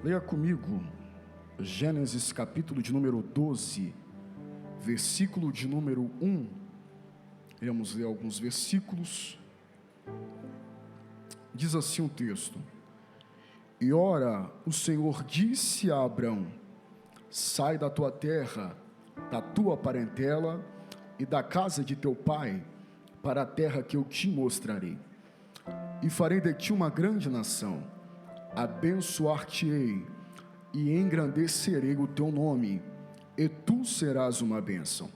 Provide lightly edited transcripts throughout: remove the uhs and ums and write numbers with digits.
Leia comigo Gênesis capítulo de número 12, versículo de número 1. Vamos ler alguns versículos. Diz assim o texto: E ora, o Senhor disse a Abrão: Sai da tua terra, da tua parentela e da casa de teu pai, para a terra que eu te mostrarei. E farei de ti uma grande nação, abençoar-te-ei e engrandecerei o teu nome, e tu serás uma bênção.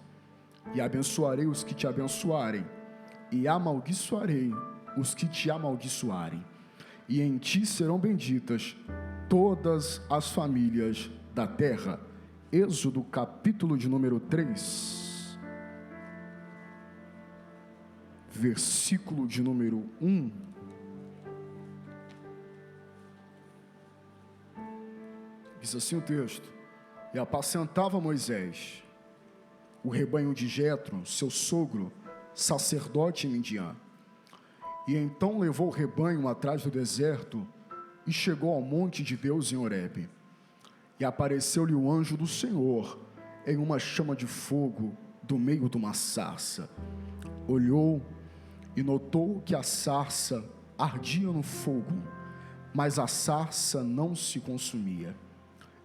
E abençoarei os que te abençoarem, e amaldiçoarei os que te amaldiçoarem. E em ti serão benditas todas as famílias da terra. Êxodo capítulo de número 3, versículo de número 1. Diz assim o texto: E apacentava Moisés o rebanho de Jetro, seu sogro, sacerdote em Midian. E então levou o rebanho atrás do deserto e chegou ao monte de Deus em Horebe. E apareceu-lhe o anjo do Senhor em uma chama de fogo do meio de uma sarça. Olhou e notou que a sarça ardia no fogo, mas a sarça não se consumia.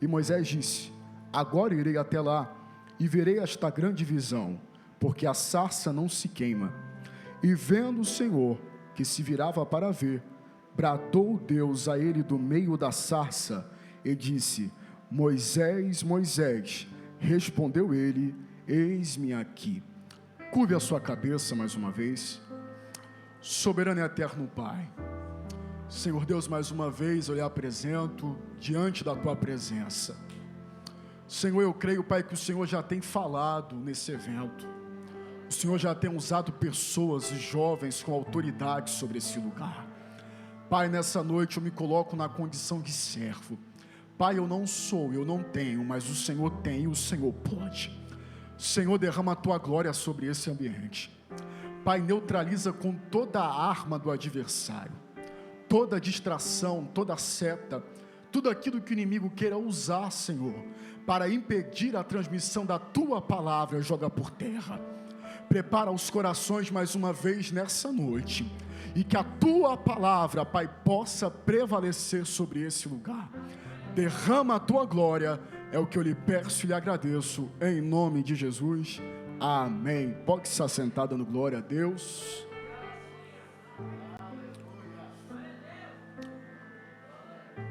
E Moisés disse: Agora irei até lá e verei esta grande visão, porque a sarça não se queima. E vendo o Senhor que se virava para ver, bradou Deus a ele do meio da sarça e disse: Moisés, Moisés. Respondeu ele: Eis-me aqui. Curve a sua cabeça mais uma vez. Soberano e eterno Pai, Senhor Deus, mais uma vez eu lhe apresento diante da tua presença. Senhor, eu creio, Pai, que o Senhor já tem falado nesse evento. O Senhor já tem usado pessoas e jovens com autoridade sobre esse lugar. Pai, nessa noite eu me coloco na condição de servo. Pai, eu não sou, eu não tenho, mas o Senhor tem e o Senhor pode. Senhor, derrama a tua glória sobre esse ambiente. Pai, neutraliza com toda a arma do adversário, toda distração, toda seta, tudo aquilo que o inimigo queira usar, Senhor, para impedir a transmissão da tua palavra, joga por terra. Prepara os corações mais uma vez nessa noite, e que a tua palavra, Pai, possa prevalecer sobre esse lugar. Derrama a tua glória, é o que eu lhe peço e lhe agradeço, em nome de Jesus, amém. Pode se assentar dando glória a Deus.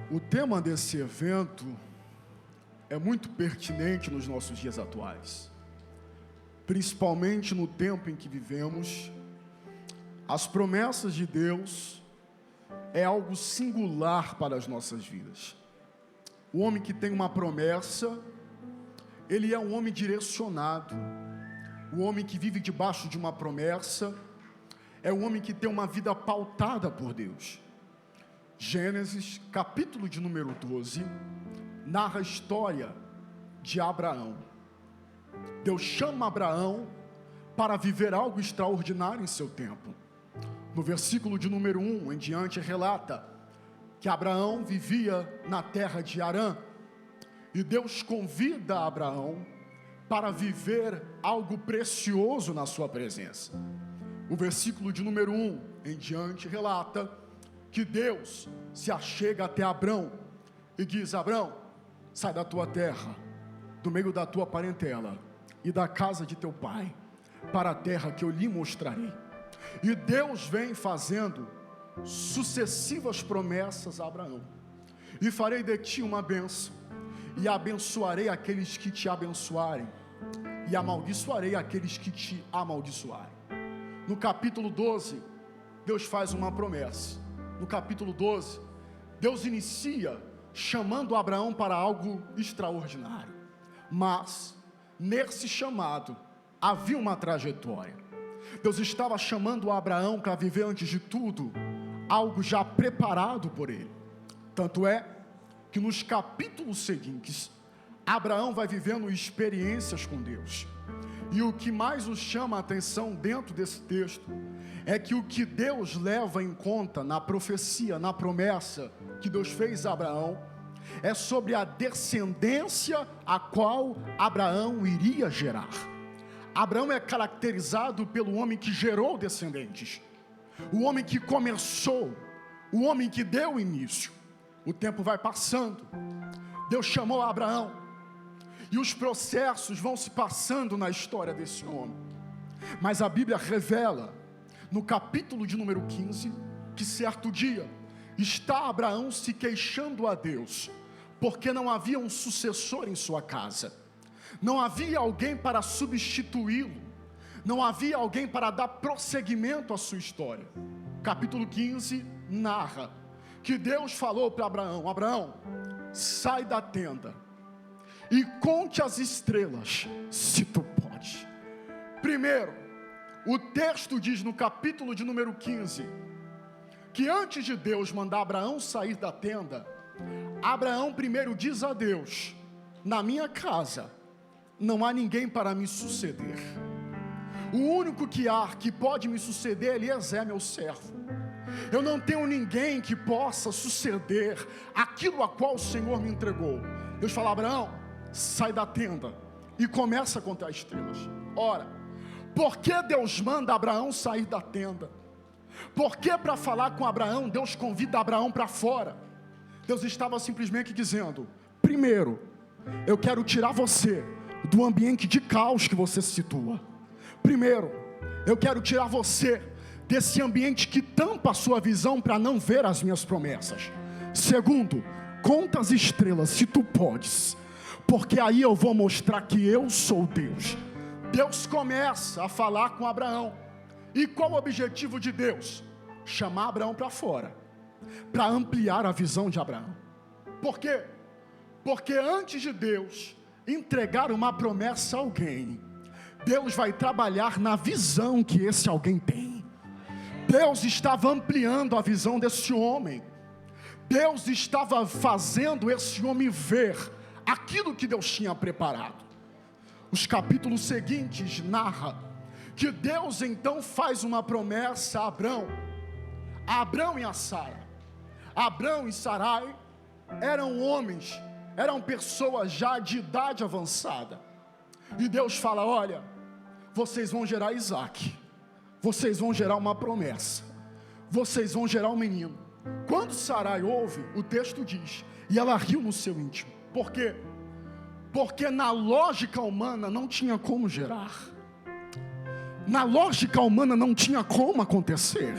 O tema desse evento é muito pertinente nos nossos dias atuais, principalmente no tempo em que vivemos. As promessas de Deus é algo singular para as nossas vidas. O homem que tem uma promessa, ele é um homem direcionado. O homem que vive debaixo de uma promessa é um homem que tem uma vida pautada por Deus. Gênesis, capítulo de número 12, narra a história de Abraão. Deus chama Abraão para viver algo extraordinário em seu tempo. No versículo de número 1 em diante relata que Abraão vivia na terra de Harã, e Deus convida Abraão para viver algo precioso na sua presença. O versículo de número 1 em diante relata que Deus se achega até Abrão e diz: Abrão, sai da tua terra, do meio da tua parentela e da casa de teu pai, para a terra que eu lhe mostrarei. E Deus vem fazendo sucessivas promessas a Abraão: E farei de ti uma bênção, e abençoarei aqueles que te abençoarem, e amaldiçoarei aqueles que te amaldiçoarem. No capítulo 12, Deus faz uma promessa. No capítulo 12, Deus inicia chamando Abraão para algo extraordinário. Mas, nesse chamado, havia uma trajetória. Deus estava chamando Abraão para viver, antes de tudo, algo já preparado por ele. Tanto é que nos capítulos seguintes, Abraão vai vivendo experiências com Deus. E o que mais nos chama a atenção dentro desse texto é que o que Deus leva em conta na profecia, na promessa que Deus fez a Abraão, é sobre a descendência a qual Abraão iria gerar. Abraão é caracterizado pelo homem que gerou descendentes, o homem que começou, o homem que deu início. O tempo vai passando, Deus chamou Abraão, e os processos vão se passando na história desse homem. Mas a Bíblia revela, no capítulo de número 15, que certo dia está Abraão se queixando a Deus, porque não havia um sucessor em sua casa, não havia alguém para substituí-lo, não havia alguém para dar prosseguimento à sua história. Capítulo 15 narra que Deus falou para Abraão: Abraão, sai da tenda e conte as estrelas, se tu pode. Primeiro, o texto diz no capítulo de número 15, que antes de Deus mandar Abraão sair da tenda, Abraão primeiro diz a Deus: na minha casa não há ninguém para me suceder. O único que pode me suceder, Eliezer, meu servo. Eu não tenho ninguém que possa suceder aquilo a qual o Senhor me entregou. Deus fala: Abraão, sai da tenda e começa a contar estrelas. Ora, por que Deus manda Abraão sair da tenda? Porque para falar com Abraão, Deus convida Abraão para fora. Deus estava simplesmente dizendo: primeiro, eu quero tirar você do ambiente de caos que você se situa. Primeiro, eu quero tirar você desse ambiente que tampa a sua visão para não ver as minhas promessas. Segundo, conta as estrelas se tu podes, porque aí eu vou mostrar que eu sou Deus. Deus começa a falar com Abraão. E qual o objetivo de Deus? Chamar Abraão para fora, para ampliar a visão de Abraão. Por quê? Porque antes de Deus entregar uma promessa a alguém, Deus vai trabalhar na visão que esse alguém tem. Deus estava ampliando a visão desse homem. Deus estava fazendo esse homem ver aquilo que Deus tinha preparado. Os capítulos seguintes narram que Deus então faz uma promessa a Abrão e a Sara. Abrão e Sarai eram homens, eram pessoas já de idade avançada. E Deus fala: olha, vocês vão gerar Isaac, vocês vão gerar uma promessa, vocês vão gerar um menino. Quando Sarai ouve, o texto diz, e ela riu no seu íntimo. Por quê? Porque na lógica humana não tinha como gerar. Na lógica humana não tinha como acontecer.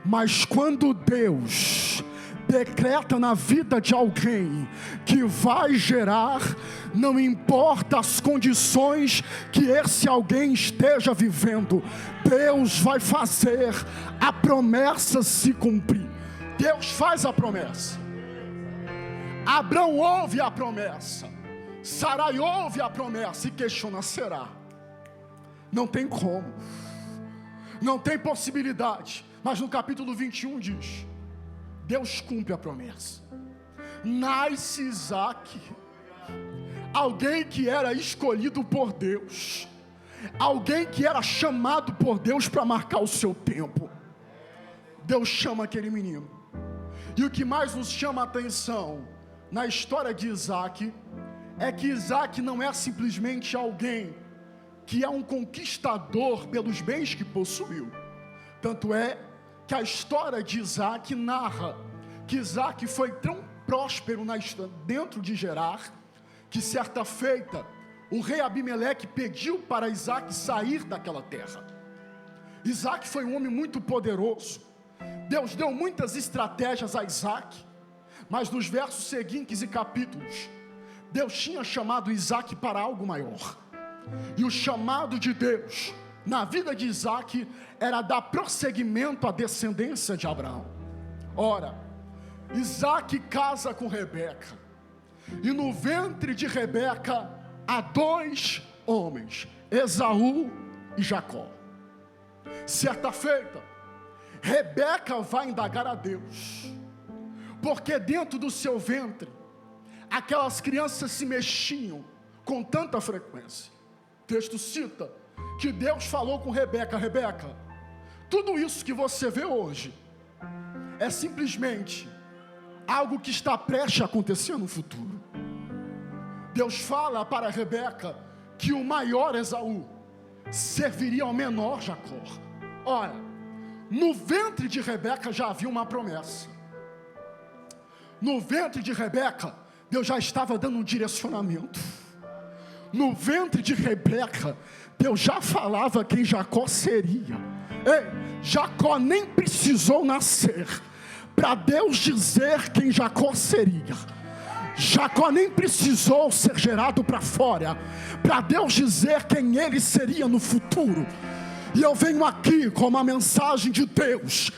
Mas quando Deus decreta na vida de alguém que vai gerar, não importa as condições que esse alguém esteja vivendo, Deus vai fazer a promessa se cumprir. Deus faz a promessa. Abrão ouve a promessa, Sarai ouve a promessa e questiona: será? Não tem como, não tem possibilidade. Mas no capítulo 21 diz: Deus cumpre a promessa. Nasce Isaac, alguém que era escolhido por Deus, alguém que era chamado por Deus para marcar o seu tempo. Deus chama aquele menino. E o que mais nos chama a atenção na história de Isaac é que Isaac não é simplesmente alguém que é um conquistador pelos bens que possuiu. Tanto é que a história de Isaac narra que Isaac foi tão próspero dentro de Gerar, que certa feita o rei Abimeleque pediu para Isaac sair daquela terra. Isaac foi um homem muito poderoso. Deus deu muitas estratégias a Isaac, mas nos versos seguintes e capítulos, Deus tinha chamado Isaac para algo maior. E o chamado de Deus na vida de Isaac era dar prosseguimento à descendência de Abraão. Ora, Isaac casa com Rebeca, e no ventre de Rebeca há dois homens, Esaú e Jacó. Certa feita, Rebeca vai indagar a Deus, porque dentro do seu ventre aquelas crianças se mexiam com tanta frequência. O texto cita que Deus falou com Rebeca: Rebeca, tudo isso que você vê hoje é simplesmente algo que está prestes a acontecer no futuro. Deus fala para Rebeca que o maior Esaú serviria ao menor Jacó. Ora, no ventre de Rebeca já havia uma promessa. No ventre de Rebeca, Deus já estava dando um direcionamento. No ventre de Rebeca, Deus já falava quem Jacó seria. Ei, Jacó nem precisou nascer para Deus dizer quem Jacó seria. Jacó nem precisou ser gerado para fora para Deus dizer quem ele seria no futuro. E eu venho aqui com uma mensagem de Deus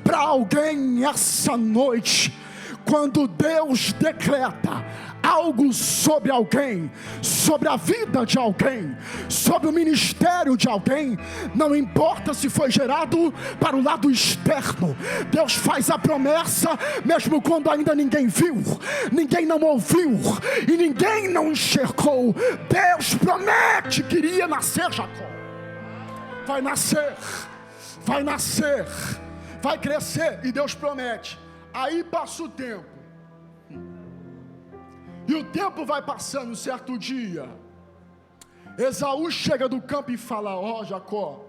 para alguém essa noite. Quando Deus decreta algo sobre alguém, sobre a vida de alguém, sobre o ministério de alguém, não importa se foi gerado para o lado externo, Deus faz a promessa mesmo quando ainda ninguém viu, ninguém não ouviu e ninguém não enxergou. Deus promete que iria nascer Jacó. Vai nascer, vai nascer, vai crescer, e Deus promete. Aí passa o tempo, e o tempo vai passando. Certo dia, Esaú chega do campo e fala: ó, Jacó,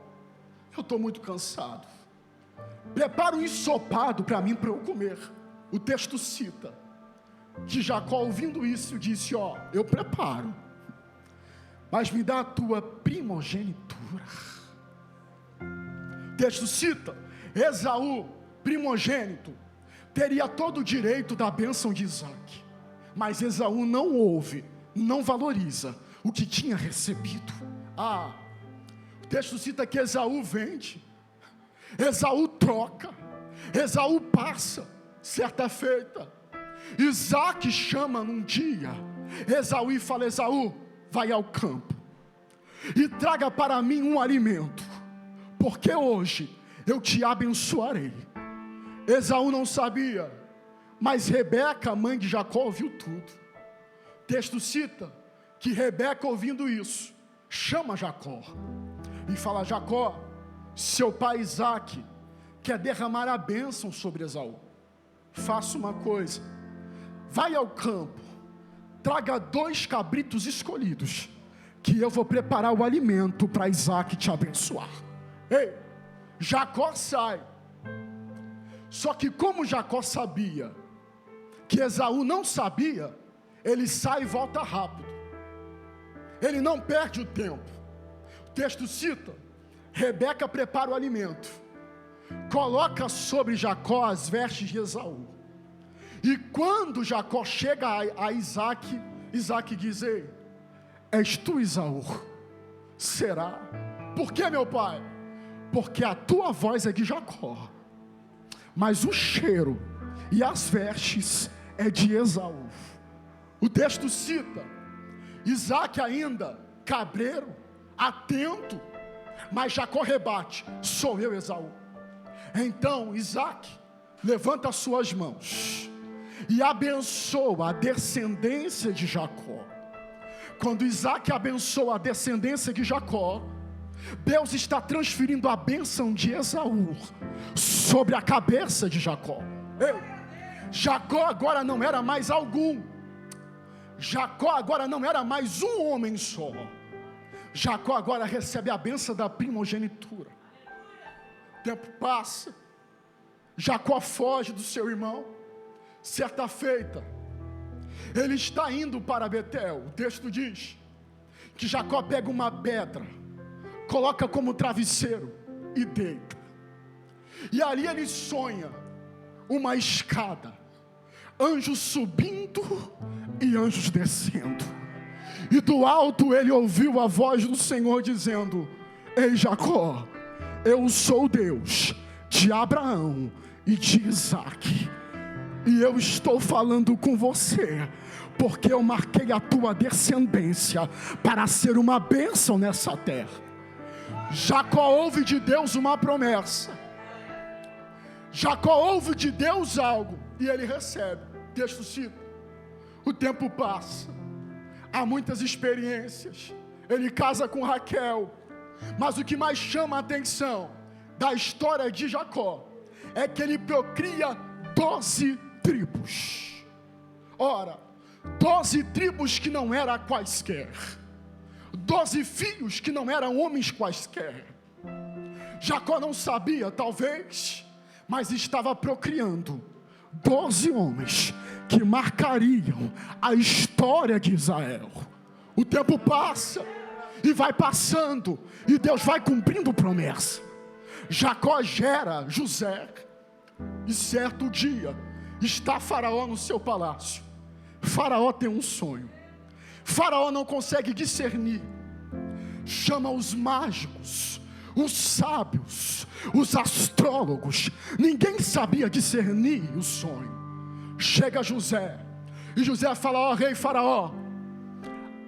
eu estou muito cansado, prepara um ensopado para mim, para eu comer. O texto cita que Jacó, ouvindo isso, disse: ó, eu preparo, mas me dá a tua primogenitura. O texto cita, Esaú, primogênito, teria todo o direito da bênção de Isaac, mas Esaú não ouve, não valoriza o que tinha recebido. O texto cita que Esaú vende, Esaú troca, Esaú passa. Certa feita, Isaac chama num dia Esaú e fala: Esaú, vai ao campo e traga para mim um alimento, porque hoje eu te abençoarei. Esaú não sabia, mas Rebeca, mãe de Jacó, ouviu tudo. O texto cita que Rebeca, ouvindo isso, chama Jacó e fala: Jacó, seu pai Isaac quer derramar a bênção sobre Esaú. Faça uma coisa, vai ao campo, traga 2 cabritos escolhidos, que eu vou preparar o alimento para Isaac te abençoar. Ei, Jacó sai. Só que como Jacó sabia que Esaú não sabia, ele sai e volta rápido. Ele não perde o tempo. O texto cita, Rebeca prepara o alimento, coloca sobre Jacó as vestes de Esaú. E quando Jacó chega a Isaac, Isaac diz: ei, és tu, Esaú? Será? Por que, meu pai? Porque a tua voz é de Jacó, mas o cheiro e as vestes é de Esaú. O texto cita, Isaac ainda cabreiro, atento, mas Jacó rebate: sou eu, Esaú. Então Isaac levanta as suas mãos e abençoa a descendência de Jacó. Quando Isaac abençoa a descendência de Jacó, Deus está transferindo a bênção de Esaú sobre a cabeça de Jacó. Jacó agora não era mais algum, Jacó agora não era mais um homem só. Jacó agora recebe a bênção da primogenitura. O tempo passa, Jacó foge do seu irmão. Certa feita, ele está indo para Betel. O texto diz que Jacó pega uma pedra, coloca como travesseiro e deita. E ali ele sonha uma escada, anjos subindo e anjos descendo. E do alto ele ouviu a voz do Senhor dizendo: ei, Jacó, eu sou o Deus de Abraão e de Isaac, e eu estou falando com você, porque eu marquei a tua descendência para ser uma bênção nessa terra. Jacó ouve de Deus uma promessa, Jacó ouve de Deus algo, e ele recebe. Texto cita, o tempo passa, há muitas experiências, ele casa com Raquel, mas o que mais chama a atenção da história de Jacó é que ele procria 12 tribos. Ora, 12 tribos que não eram quaisquer, 12 filhos que não eram homens quaisquer. Jacó não sabia, talvez, mas estava procriando 12 homens que marcariam a história de Israel. O tempo passa e vai passando, e Deus vai cumprindo promessa. Jacó gera José, e certo dia está Faraó no seu palácio. Faraó tem um sonho. Faraó não consegue discernir. Chama os mágicos, os sábios, os astrólogos. Ninguém sabia discernir o sonho. Chega José, e José fala: ó rei Faraó,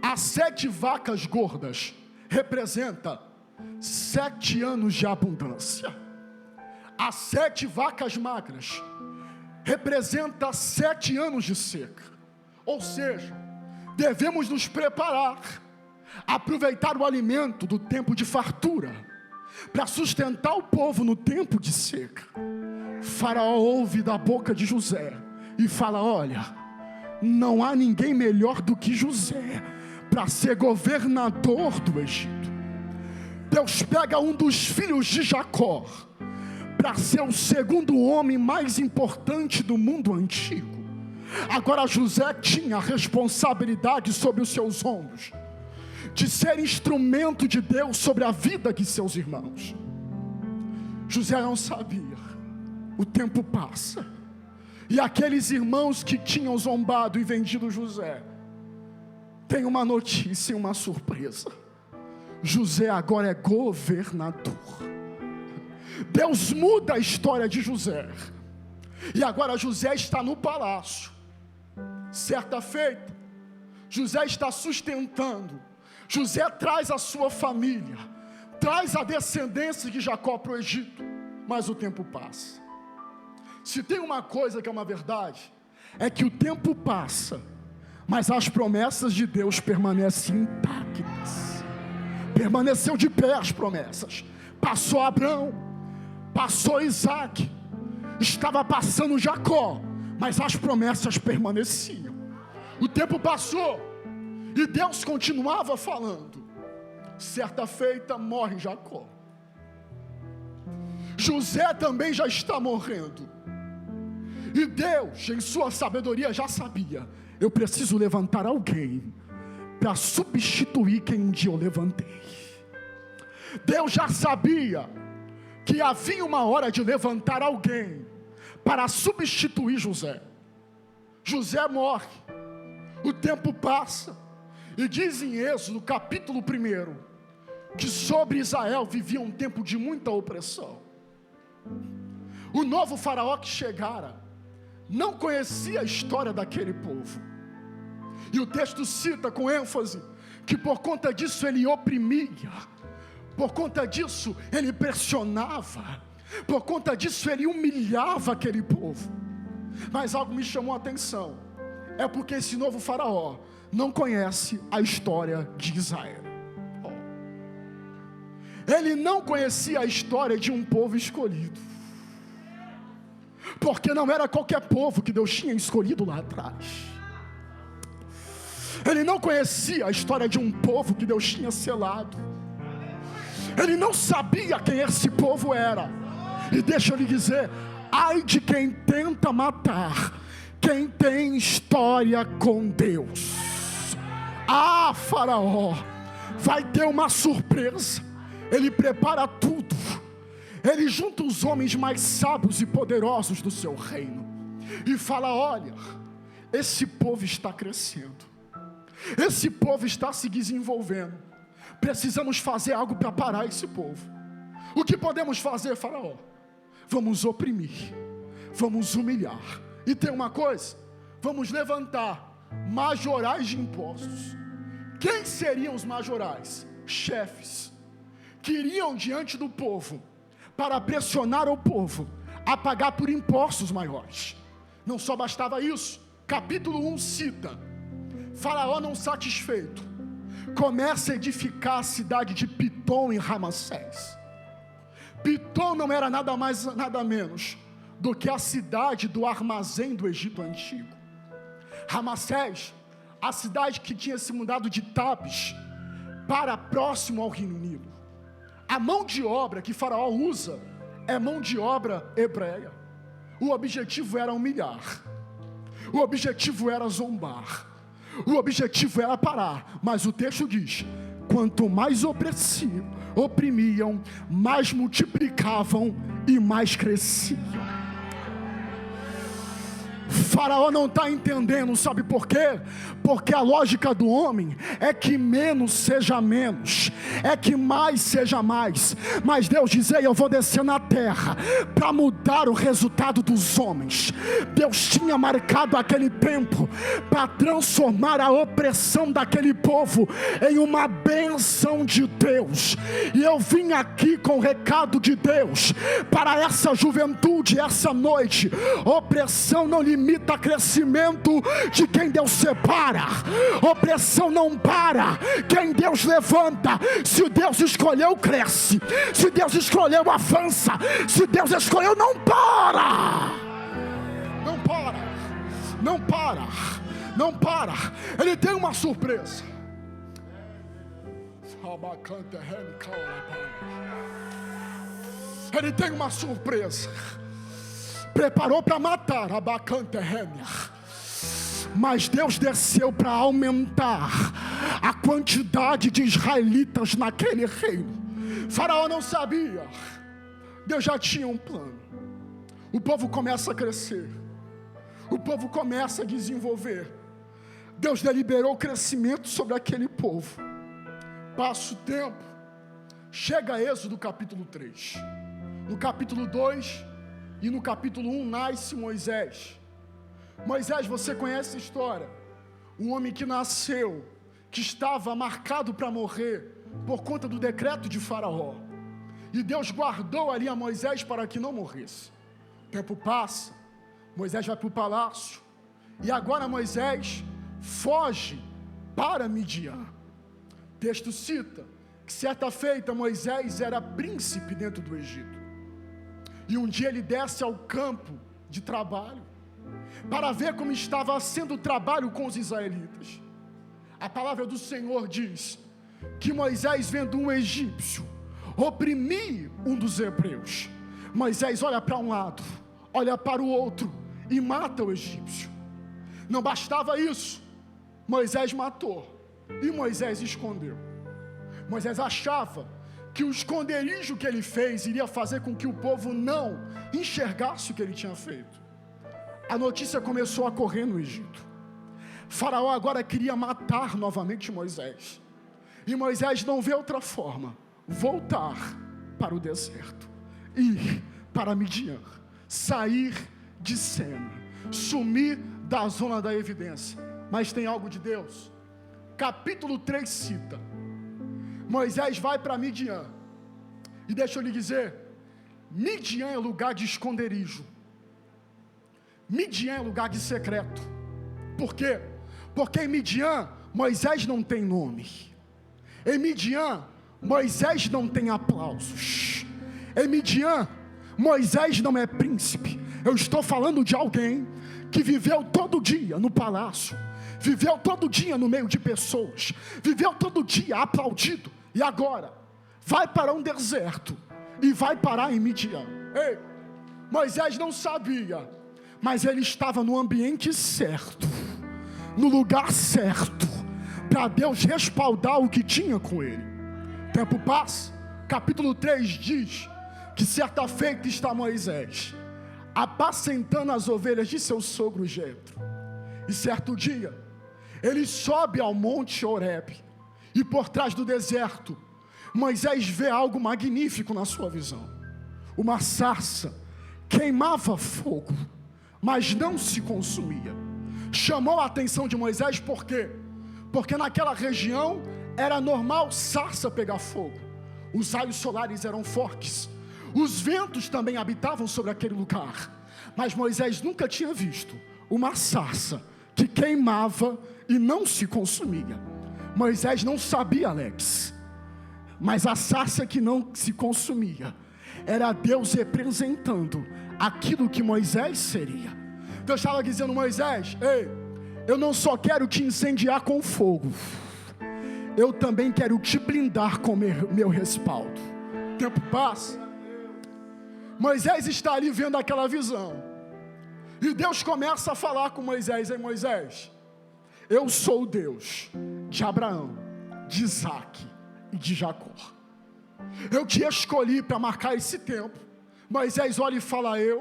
as 7 vacas gordas representa 7 anos de abundância. As 7 vacas magras representa 7 anos de seca. Ou seja, devemos nos preparar, aproveitar o alimento do tempo de fartura, para sustentar o povo no tempo de seca. Faraó ouve da boca de José e fala: olha, não há ninguém melhor do que José para ser governador do Egito. Deus pega um dos filhos de Jacó para ser o segundo homem mais importante do mundo antigo. Agora José tinha a responsabilidade sobre os seus ombros de ser instrumento de Deus sobre a vida de seus irmãos. José não sabia. O tempo passa, e aqueles irmãos que tinham zombado e vendido José tem uma notícia e uma surpresa. José agora é governador. Deus muda a história de José, e agora José está no palácio. Certa feita, José está sustentando. José traz a sua família, traz a descendência de Jacó para o Egito. Mas o tempo passa. Se tem uma coisa que é uma verdade, é que o tempo passa, mas as promessas de Deus permanecem intactas. Permaneceu de pé as promessas. Passou Abraão, passou Isaac, estava passando Jacó, mas as promessas permaneciam. O tempo passou e Deus continuava falando. Certa feita morre Jacó. José também já está morrendo, e Deus, em sua sabedoria, já sabia: eu preciso levantar alguém para substituir quem um dia eu levantei. Deus já sabia que havia uma hora de levantar alguém para substituir José. José morre, o tempo passa, e diz em Êxodo capítulo 1 que sobre Israel vivia um tempo de muita opressão. O novo faraó que chegara não conhecia a história daquele povo, e o texto cita com ênfase que por conta disso ele oprimia, por conta disso ele pressionava, por conta disso ele humilhava aquele povo. Mas algo me chamou a atenção, é porque esse novo faraó não conhece a história de Israel. Ele não conhecia a história de um povo escolhido, porque não era qualquer povo que Deus tinha escolhido lá atrás. Ele não conhecia a história de um povo que Deus tinha selado. Ele não sabia quem esse povo era. E deixa eu lhe dizer, ai de quem tenta matar quem tem história com Deus. Ah, Faraó vai ter uma surpresa. Ele prepara tudo. Ele junta os homens mais sábios e poderosos do seu reino e fala: olha, esse povo está crescendo, esse povo está se desenvolvendo, precisamos fazer algo para parar esse povo. O que podemos fazer, Faraó? Vamos oprimir, vamos humilhar, e tem uma coisa, vamos levantar majorais de impostos. Quem seriam os majorais? Chefes que iriam diante do povo para pressionar o povo a pagar por impostos maiores. Não só bastava isso, capítulo 1 cita: Faraó, não satisfeito, começa a edificar a cidade de Pitom em Ramassés. Pitom não era nada mais, nada menos do que a cidade do armazém do Egito antigo. Ramsés, a cidade que tinha se mudado de Tabes para próximo ao Rio Nilo. A mão de obra que Faraó usa é mão de obra hebreia. O objetivo era humilhar, o objetivo era zombar, o objetivo era parar. Mas o texto diz: quanto mais oprimiam, mais multiplicavam e mais cresciam. Faraó não está entendendo, sabe por quê? Porque a lógica do homem é que menos seja menos, é que mais seja mais. Mas Deus dizia: eu vou descer na terra para mudar o resultado dos homens. Deus tinha marcado aquele tempo para transformar a opressão daquele povo em uma bênção de Deus. E eu vim aqui com o recado de Deus para essa juventude essa noite: opressão não limita crescimento de quem Deus separa. Opressão não para quem Deus levanta. Se Deus escolheu, cresce. Se Deus escolheu, avança. Se Deus escolheu, não para. Não para. Não para. Não para. Ele tem uma surpresa. Ele tem uma surpresa. Preparou para matar a Bacantérrenia, mas Deus desceu para aumentar a quantidade de israelitas naquele reino. Faraó não sabia, Deus já tinha um plano. O povo começa a crescer, o povo começa a desenvolver. Deus deliberou crescimento sobre aquele povo. Passa o tempo, chega Êxodo capítulo 3. No capítulo 2 e no capítulo 1 nasce Moisés. Moisés, você conhece a história? Um homem que nasceu, que estava marcado para morrer por conta do decreto de Faraó. E Deus guardou ali a Moisés para que não morresse. O tempo passa, Moisés vai para o palácio. E agora Moisés foge para Midian. O texto cita que certa feita Moisés era príncipe dentro do Egito. E um dia ele desce ao campo de trabalho para ver como estava sendo o trabalho com os israelitas. A palavra do Senhor diz que Moisés, vendo um egípcio oprimir um dos hebreus, Moisés olha para um lado, olha para o outro e mata o egípcio. Não bastava isso, Moisés matou e Moisés escondeu. Moisés achava que o esconderijo que ele fez iria fazer com que o povo não enxergasse o que ele tinha feito. A notícia começou a correr no Egito. Faraó agora queria matar novamente Moisés. E Moisés não vê outra forma: voltar para o deserto, ir para Midian, sair de cena, sumir da zona da evidência. Mas tem algo de Deus. Capítulo 3 cita: Moisés vai para Midian. E deixa eu lhe dizer, Midian é lugar de esconderijo. Midian é lugar de secreto. Por quê? Porque em Midian, Moisés não tem nome. Em Midian, Moisés não tem aplausos. Em Midian, Moisés não é príncipe. Eu estou falando de alguém que viveu todo dia no palácio, viveu todo dia no meio de pessoas, viveu todo dia aplaudido. E agora, vai para um deserto e vai parar em Midian. Ei, Moisés não sabia, mas ele estava no ambiente certo, no lugar certo, para Deus respaldar o que tinha com ele. O tempo passa, capítulo 3 diz que certa feita está Moisés apacentando as ovelhas de seu sogro Jetro. E certo dia, ele sobe ao monte Horebe, e por trás do deserto, Moisés vê algo magnífico na sua visão. Uma sarça queimava fogo, mas não se consumia. Chamou a atenção de Moisés por quê? Porque naquela região era normal sarça pegar fogo. Os raios solares eram fortes, os ventos também habitavam sobre aquele lugar. Mas Moisés nunca tinha visto uma sarça que queimava e não se consumia. Moisés não sabia, Alex, mas a sarça que não se consumia era Deus representando aquilo que Moisés seria. Deus estava dizendo: Moisés, ei, eu não só quero te incendiar com fogo, eu também quero te blindar com meu respaldo. O tempo passa, Moisés está ali vendo aquela visão, e Deus começa a falar com Moisés: ei Moisés, eu sou o Deus de Abraão, de Isaque e de Jacó. Eu te escolhi para marcar esse tempo. Moisés olha e fala: eu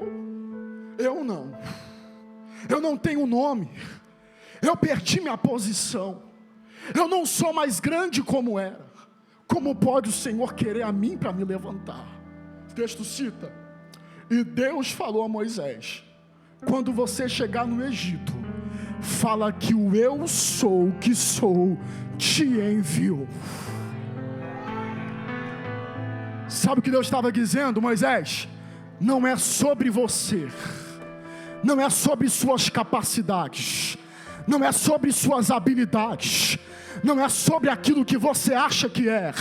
não tenho nome, eu perdi minha posição, eu não sou mais grande como era. Como pode o Senhor querer a mim para me levantar? O texto cita: e Deus falou a Moisés: quando você chegar no Egito, fala que o eu sou que sou te enviou. Sabe o que Deus estava dizendo? Moisés, não é sobre você, não é sobre suas capacidades, não é sobre suas habilidades, não é sobre aquilo que você acha que é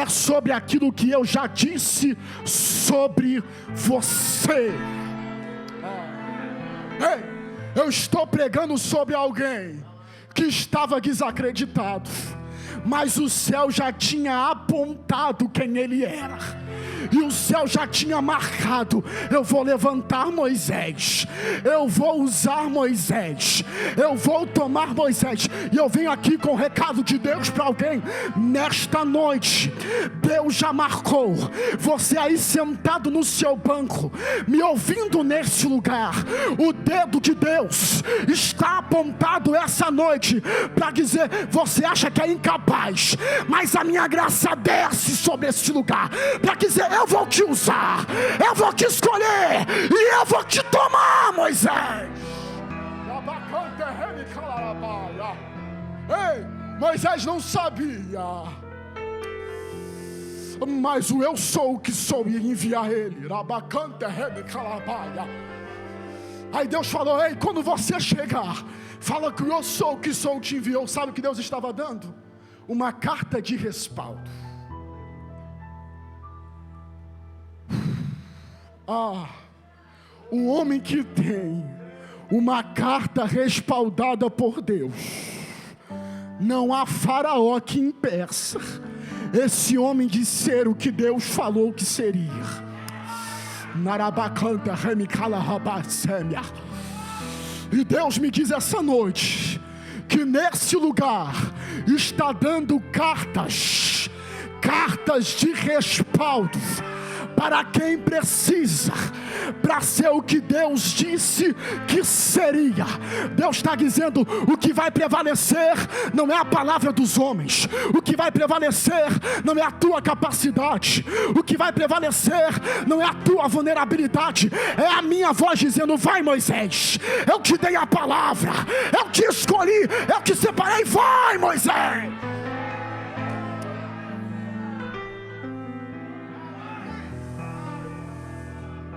sobre aquilo que eu já disse sobre você. Ei, eu estou pregando sobre alguém que estava desacreditado, mas o céu já tinha apontado quem ele era, e o céu já tinha marcado: eu vou levantar Moisés, eu vou usar Moisés, eu vou tomar Moisés. E eu venho aqui com o recado de Deus para alguém nesta noite. Deus já marcou você aí sentado no seu banco, me ouvindo nesse lugar. O dedo de Deus está apontado essa noite para dizer: você acha que é incapaz, mas a minha graça desce sobre esse lugar para dizer: eu vou te usar, eu vou te escolher e eu vou te tomar, Moisés. Ei, Moisés não sabia, mas o eu sou o que sou ia enviar ele. Aí Deus falou: ei, quando você chegar, fala que o eu sou o que sou te enviou. Sabe o que Deus estava dando? Uma carta de respaldo. Um homem que tem uma carta respaldada por Deus, não há faraó que impeça esse homem de ser o que Deus falou que seria. E Deus me diz essa noite que nesse lugar está dando cartas de respaldo para quem precisa, para ser o que Deus disse que seria. Deus está dizendo: o que vai prevalecer não é a palavra dos homens, o que vai prevalecer não é a tua capacidade, o que vai prevalecer não é a tua vulnerabilidade, é a minha voz dizendo: vai Moisés, eu te dei a palavra, eu te escolhi, eu te separei, vai Moisés.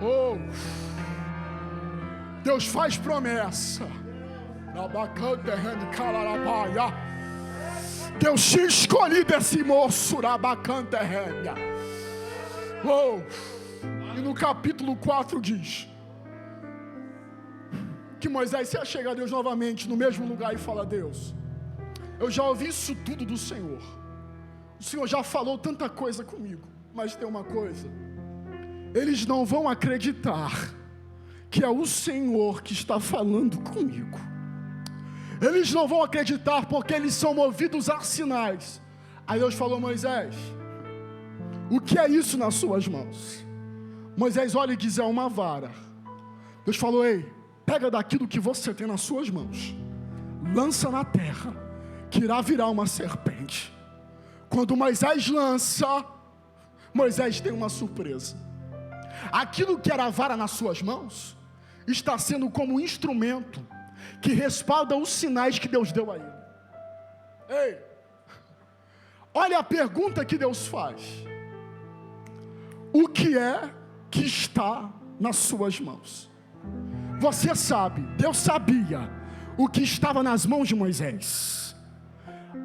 Oh, Deus faz promessa. Deus te escolhi desse moço. Oh, e no capítulo 4 diz que Moisés se achega a Deus novamente no mesmo lugar e fala: Deus, eu já ouvi isso tudo do Senhor, o Senhor já falou tanta coisa comigo, mas tem uma coisa: eles não vão acreditar que é o Senhor que está falando comigo. Eles não vão acreditar porque eles são movidos a sinais. Aí Deus falou: Moisés, o que é isso nas suas mãos? Moisés olha e diz: é uma vara. Deus falou: ei, pega daquilo que você tem nas suas mãos, lança na terra, que irá virar uma serpente. Quando Moisés lança, Moisés tem uma surpresa. Aquilo que era a vara nas suas mãos está sendo como um instrumento que respalda os sinais que Deus deu a ele. Ei, olha a pergunta que Deus faz: o que é que está nas suas mãos? Você sabe, Deus sabia o que estava nas mãos de Moisés.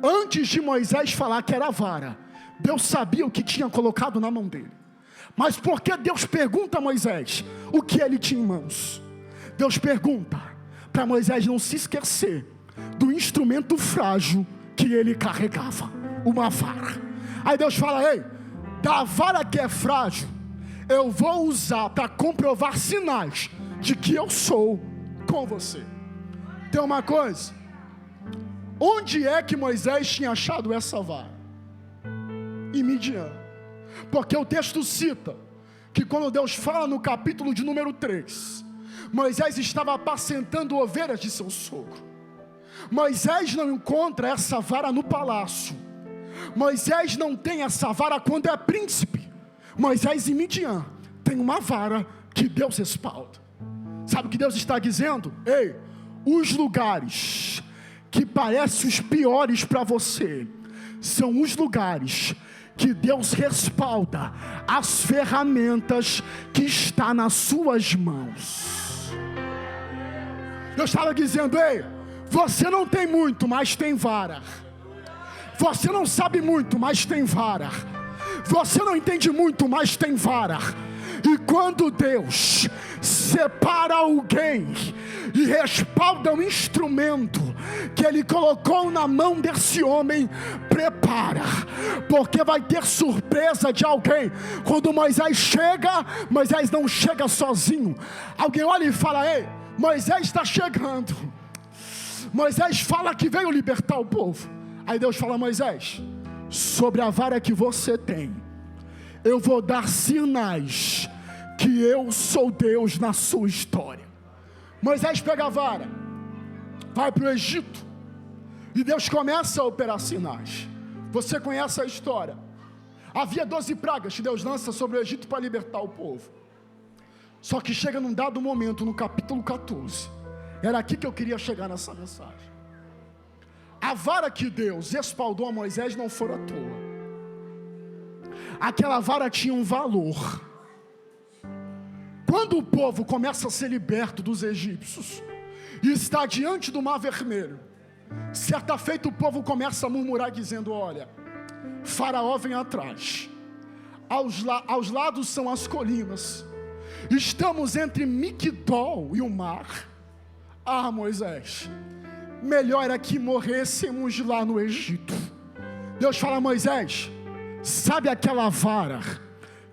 Antes de Moisés falar que era a vara, Deus sabia o que tinha colocado na mão dele. Mas por que Deus pergunta a Moisés o que ele tinha em mãos? Deus pergunta para Moisés não se esquecer do instrumento frágil que ele carregava, uma vara. Aí Deus fala: ei, da vara que é frágil, eu vou usar para comprovar sinais de que eu sou com você. Tem uma coisa, onde é que Moisés tinha achado essa vara? Em Midian. Porque o texto cita que quando Deus fala no capítulo de número 3, Moisés estava apacentando ovelhas de seu sogro. Moisés não encontra essa vara no palácio. Moisés não tem essa vara quando é príncipe. Moisés em Midian tem uma vara que Deus respalda. Sabe o que Deus está dizendo? Ei, os lugares que parecem os piores para você são os lugares que Deus respalda as ferramentas que estão nas suas mãos. Deus estava dizendo: ei, você não tem muito, mas tem vara. Você não sabe muito, mas tem vara. Você não entende muito, mas tem vara. E quando Deus separa alguém e respalda um instrumento que Ele colocou na mão desse homem, prepara, porque vai ter surpresa de alguém. Quando Moisés chega, Moisés não chega sozinho. Alguém olha e fala: ei, Moisés está chegando. Moisés fala que veio libertar o povo. Aí Deus fala: Moisés, sobre a vara que você tem, eu vou dar sinais que eu sou Deus na sua história. Moisés pega a vara, vai para o Egito, e Deus começa a operar sinais. Você conhece a história. Havia 12 pragas que Deus lança sobre o Egito para libertar o povo. Só que chega num dado momento, no capítulo 14, era aqui que eu queria chegar nessa mensagem. A vara que Deus respaldou a Moisés não foi à toa. Aquela vara tinha um valor. Quando o povo começa a ser liberto dos egípcios e está diante do Mar Vermelho, certa feita o povo começa a murmurar dizendo: olha, Faraó vem atrás, aos lados são as colinas, estamos entre Migdol e o mar. Ah, Moisés, melhor era que morrêssemos lá no Egito. Deus fala: Moisés, sabe aquela vara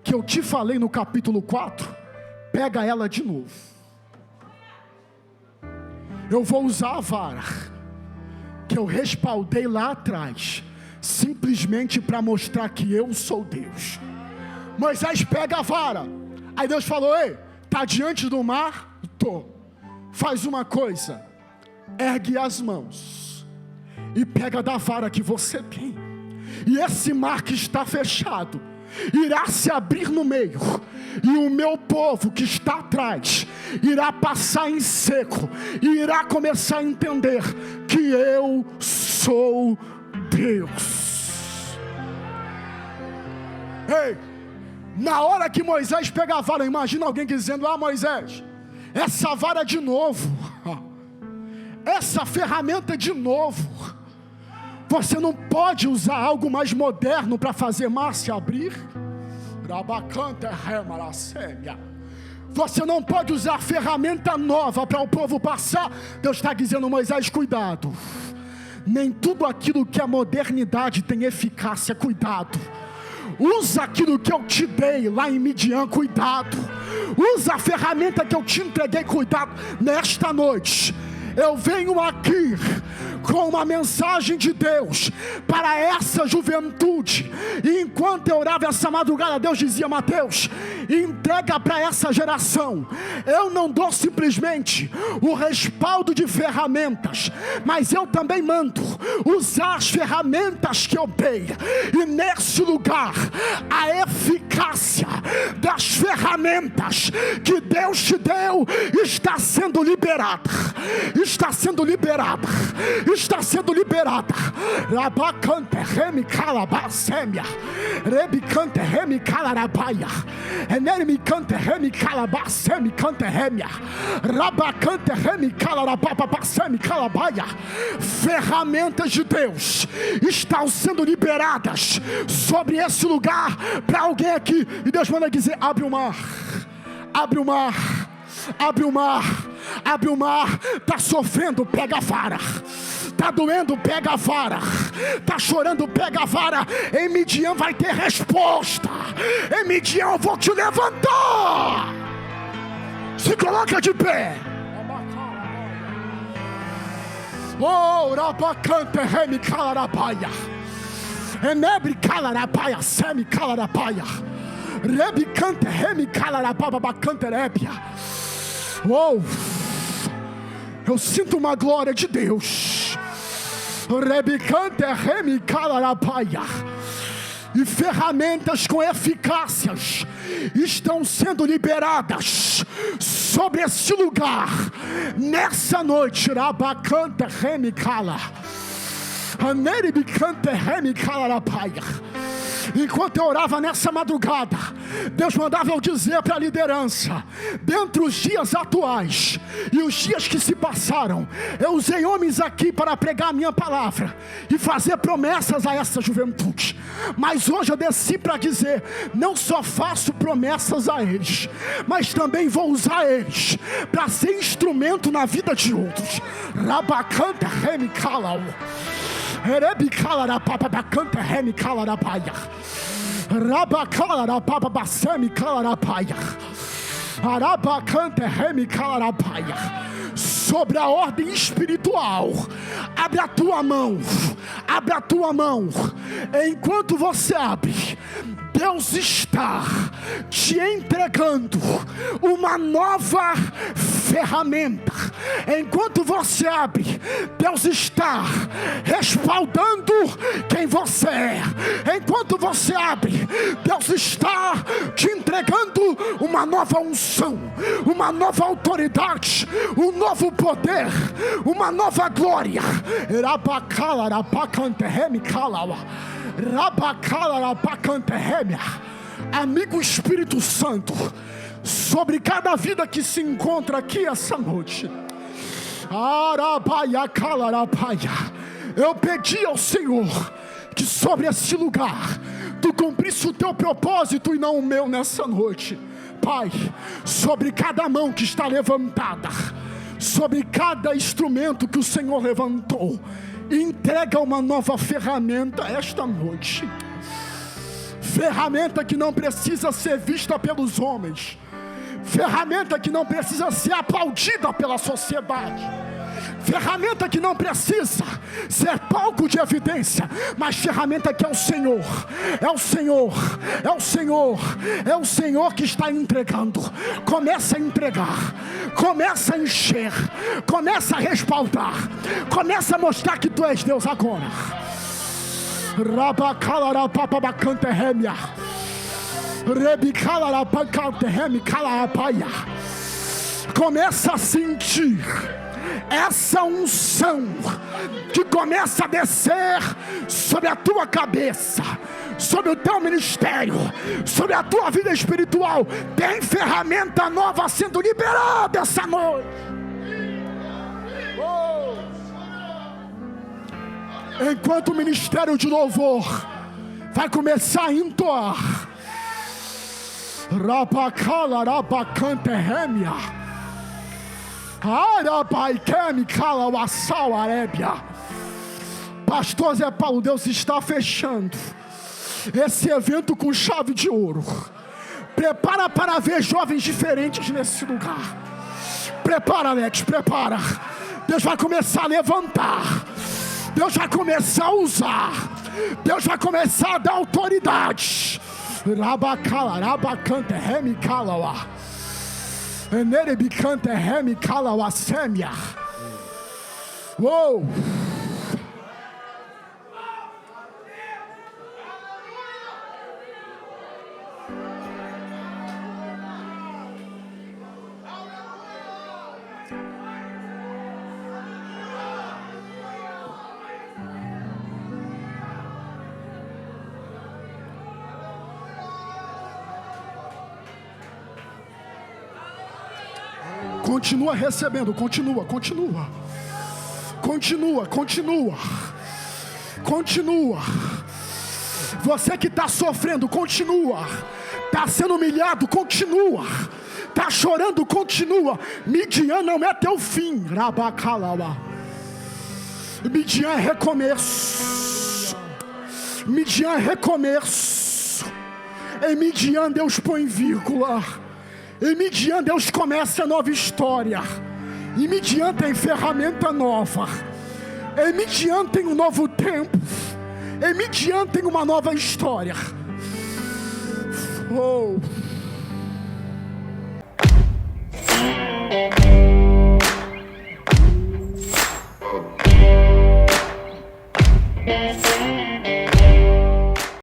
que eu te falei no capítulo 4? Pega ela de novo. Eu vou usar a vara que eu respaldei lá atrás, simplesmente para mostrar que eu sou Deus. Moisés pega a vara. Aí Deus falou: ei, está diante do mar? Tô. Faz uma coisa, ergue as mãos e pega da vara que você tem, e esse mar que está fechado irá se abrir no meio, e o meu povo que está atrás irá passar em seco, e irá começar a entender que eu sou Deus. Ei, na hora que Moisés pega a vara, imagina alguém dizendo: ah, Moisés, essa vara de novo, essa ferramenta de novo. Você não pode usar algo mais moderno para fazer mar se abrir? Você não pode usar ferramenta nova para o povo passar. Deus está dizendo: Moisés, cuidado. Nem tudo aquilo que é modernidade tem eficácia, cuidado. Usa aquilo que eu te dei lá em Midian, cuidado. Usa a ferramenta que eu te entreguei, cuidado. Nesta noite eu venho aqui com uma mensagem de Deus para essa juventude. E enquanto eu orava essa madrugada, Deus dizia: Mateus, entrega para essa geração. Eu não dou simplesmente o respaldo de ferramentas, mas eu também mando usar as ferramentas que eu dei. E nesse lugar, a eficácia das ferramentas que Deus te deu está sendo liberada. Está sendo liberada. está sendo liberada. Rabacante remi calabassemia, rebicante remi calarabaia, enermi cante remi calabasemi cante remia, rabacante remi calarababasemi calabaia. Ferramentas de Deus estão sendo liberadas sobre esse lugar para alguém aqui, e Deus manda dizer: abre o mar, abre o mar, abre o mar, abre o mar. Está sofrendo, pega a vara. Está doendo, pega a vara. Está chorando, pega a vara. Em Midian vai ter resposta. Em Midian eu vou te levantar. Se coloca de pé. Oh, rabacante remi calarabaia, enebre calarabaia, semi calarabaia, rebicante remi calarababacante rebia. Oh, eu sinto uma glória de Deus. Rebicante remi calarabaia. E ferramentas com eficácias estão sendo liberadas sobre esse lugar nessa noite. Rabacante remicala, aneribicante remicala rapaia. Enquanto eu orava nessa madrugada, Deus mandava eu dizer para a liderança: dentre os dias atuais e os dias que se passaram, eu usei homens aqui para pregar a minha palavra e fazer promessas a essa juventude. Mas hoje eu desci para dizer: não só faço promessas a eles, mas também vou usar eles para ser instrumento na vida de outros. Rabacanta remicala, erebicala rapapabacanta remicala rapaia, rabacala rapapabacemi cala rapaia, arabacanta remicala rapaia. Sobre a ordem espiritual, abre a tua mão, abre a tua mão. Enquanto você abre, Deus está te entregando uma nova ferramenta. Enquanto você abre, Deus está respaldando quem você é. Enquanto você abre, Deus está te entregando uma nova unção, uma nova autoridade, um novo poder, uma nova glória. Amigo Espírito Santo, sobre cada vida que se encontra aqui essa noite, eu pedi ao Senhor que sobre esse lugar tu cumprisse o teu propósito e não o meu nessa noite. Pai, sobre cada mão que está levantada, sobre cada instrumento que o Senhor levantou, entrega uma nova ferramenta esta noite. Ferramenta que não precisa ser vista pelos homens, ferramenta que não precisa ser aplaudida pela sociedade, ferramenta que não precisa ser palco de evidência, mas ferramenta que é o Senhor, é o Senhor, é o Senhor, é o Senhor que está entregando. Começa a entregar, começa a encher, começa a respaldar, começa a mostrar que tu és Deus agora. Rabacalarapapabacanté remia, rebicalarapacanté remicalapaia. Começa a sentir essa unção que começa a descer sobre a tua cabeça, sobre o teu ministério, sobre a tua vida espiritual. Tem ferramenta nova sendo liberada essa noite. Enquanto o ministério de louvor vai começar a entoar, Rabacala rabacante remia, arabaikemi cala wassau arébia. Pastor Zé Paulo, Deus está fechando esse evento com chave de ouro. Prepara para ver jovens diferentes nesse lugar. Prepara, Alex, prepara. Deus vai começar a levantar, Deus vai começar a usar, Deus vai começar a dar autoridade. Rabacala, rabacante, remicalawa, enerebicante, remicalawa, semia. Uou! Continua recebendo, continua. Você que está sofrendo, continua. Está sendo humilhado, continua. Está chorando, continua. Midian não é teu fim. Rabacalaba. Midian é recomeço. Midian é recomeço. Em Midian Deus põe vírgula. Em Midian Deus começa a nova história. Em Midian tem ferramenta nova. Em Midian tem um novo tempo. Em Midian tem uma nova história. Oh.